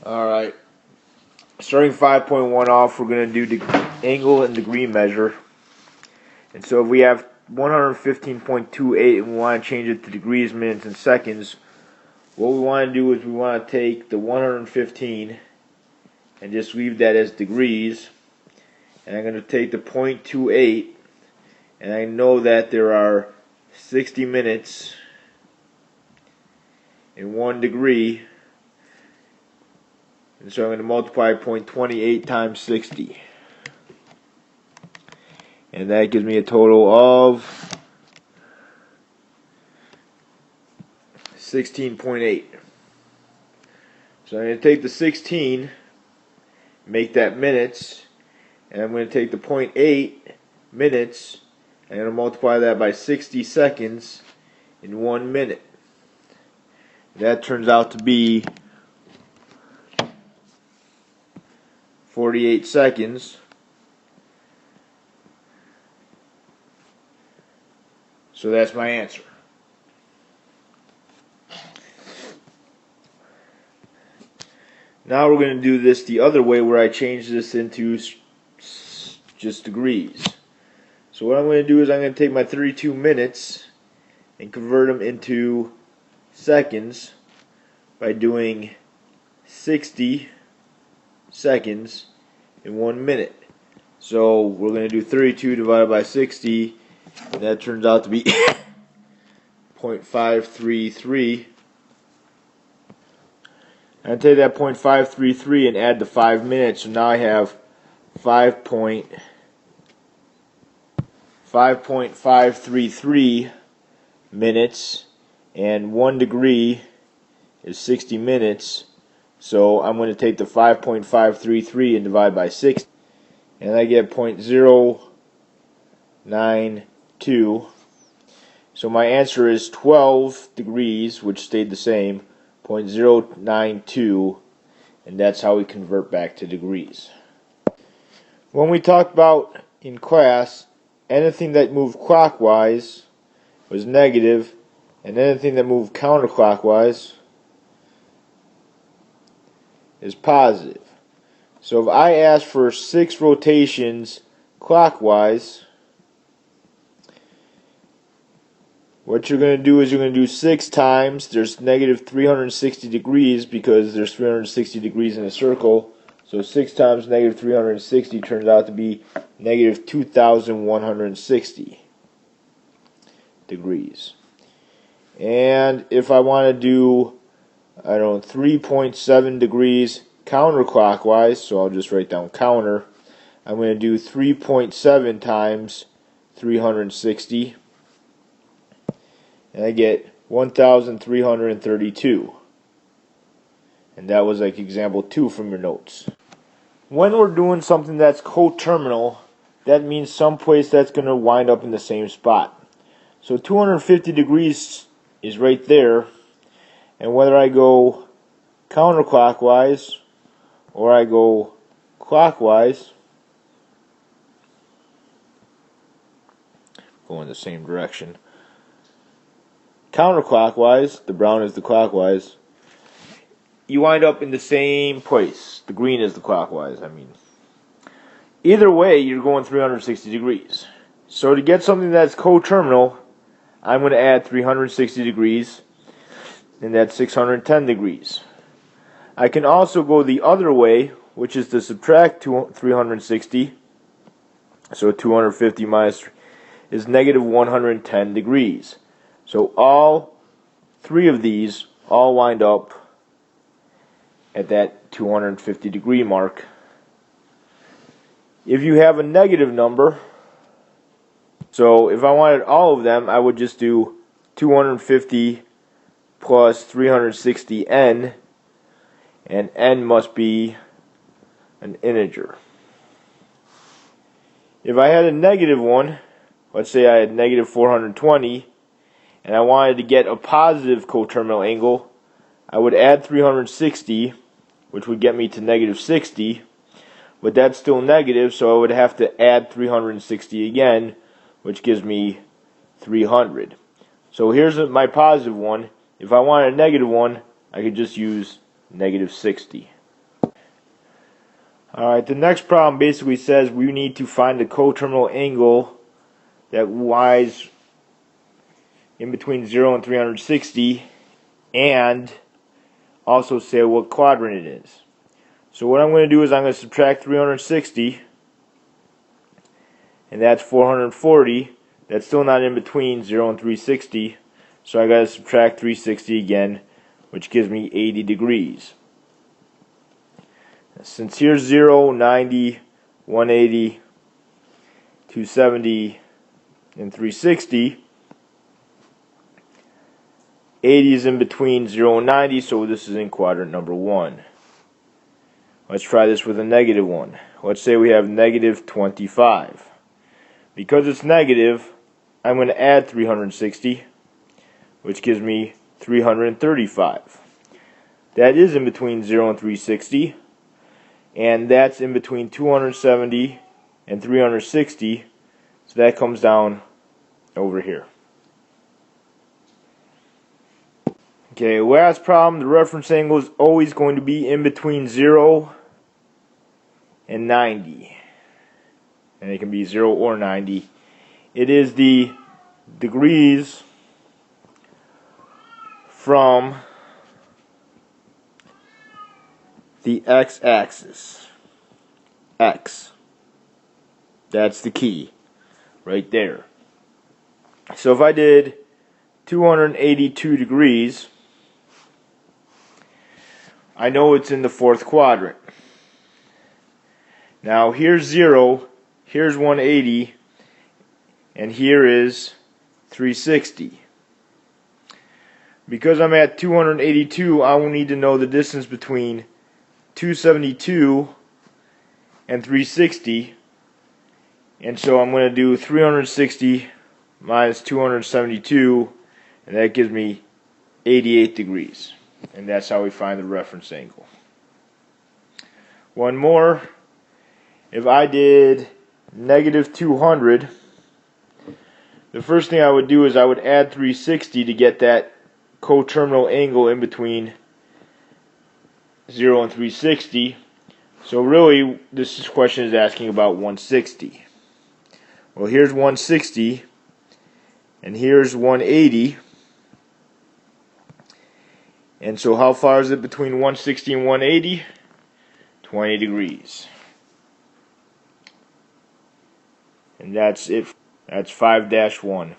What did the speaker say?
Alright, starting 5.1 off, we're going to do the angle and degree measure. And so if we have 115.28 and we want to change it to degrees, minutes, and seconds, what we want to do is we want to take the 115 and just leave that as degrees. And I'm going to take the 0.28, and I know that there are 60 minutes in 1 degree. And so I'm going to multiply 0.28 times 60. And that gives me a total of 16.8. So I'm going to take the 16, make that minutes, and I'm going to take the 0.8 minutes, and I'm going to multiply that by 60 seconds in 1 minute. That turns out to be 48 seconds. So that's my answer. Now we're going to do this the other way, where I change this into just degrees. So what I'm going to do is I'm going to take my 32 minutes and convert them into seconds by doing 60 seconds in 1 minute. So we're going to do 32 divided by 60, and that turns out to be 0.533. I take that 0.533 and add the 5 minutes, so now I have 5.533 minutes, and 1 degree is 60 minutes. So I'm going to take the 5.533 and divide by 60, and I get 0.092. So my answer is 12 degrees, which stayed the same, 0.092, and that's how we convert back to degrees. When we talked about in class, anything that moved clockwise was negative, and anything that moved counterclockwise is positive. So if I ask for 6 rotations clockwise, what you're going to do is you're going to do 6 times. There's negative 360 degrees because there's 360 degrees in a circle. So 6 times negative 360 turns out to be negative 2,160 degrees. And if I want to do 3.7 degrees counterclockwise, so I'll just write down counter. I'm going to do 3.7 times 360, and I get 1,332. And that was like example 2 from your notes. When we're doing something that's coterminal, that means someplace that's going to wind up in the same spot. So 250 degrees is right there. And whether I go counterclockwise or I go clockwise, go in the same direction. Counterclockwise, the brown is the clockwise, you wind up in the same place. The green is the clockwise, I mean. Either way, you're going 360 degrees. So to get something that's coterminal, I'm going to add 360 degrees, and that's 610 degrees. I can also go the other way, which is to subtract 360. So 250 minus 3 is negative 110 degrees. So all 3 of these all wind up at that 250 degree mark. If you have a negative number, so if I wanted all of them, I would just do 250 plus 360n, and n must be an integer. If I had a negative one, let's say I had negative 420, and I wanted to get a positive coterminal angle, I would add 360, which would get me to negative 60, but that's still negative, so I would have to add 360 again, which gives me 300. So here's my positive one. If I wanted a negative one, I could just use negative 60. Alright, the next problem basically says we need to find the coterminal angle that lies in between 0 and 360 and also say what quadrant it is. So what I'm going to do is I'm going to subtract 360, and that's 440. That's still not in between 0 and 360, so I got to subtract 360 again, which gives me 80 degrees. Since here's 0, 90, 180, 270, and 360, 80 is in between 0 and 90, so this is in quadrant number 1. Let's try this with a negative one. Let's say we have negative 25. Because it's negative, I'm going to add 360, which gives me 335. That is in between 0 and 360, and that's in between 270 and 360, so that comes down over here. Okay, last problem, the reference angle is always going to be in between 0 and 90. And it can be 0 or 90. It is the degrees from the x-axis. X. That's the key right there. So if I did 282 degrees, I know it's in the fourth quadrant. Now here's 0, here's 180, and here is 360. Because I'm at 282, I will need to know the distance between 272 and 360, and so I'm going to do 360 minus 272, and that gives me 88 degrees. And that's how we find the reference angle. One more. If I did negative 200, the first thing I would do is I would add 360 to get that coterminal angle in between 0 and 360. So really, this question is asking about 160. Well, here's 160, and here's 180. And so how far is it between 160 and 180? 20 degrees. And that's it. That's 5-1.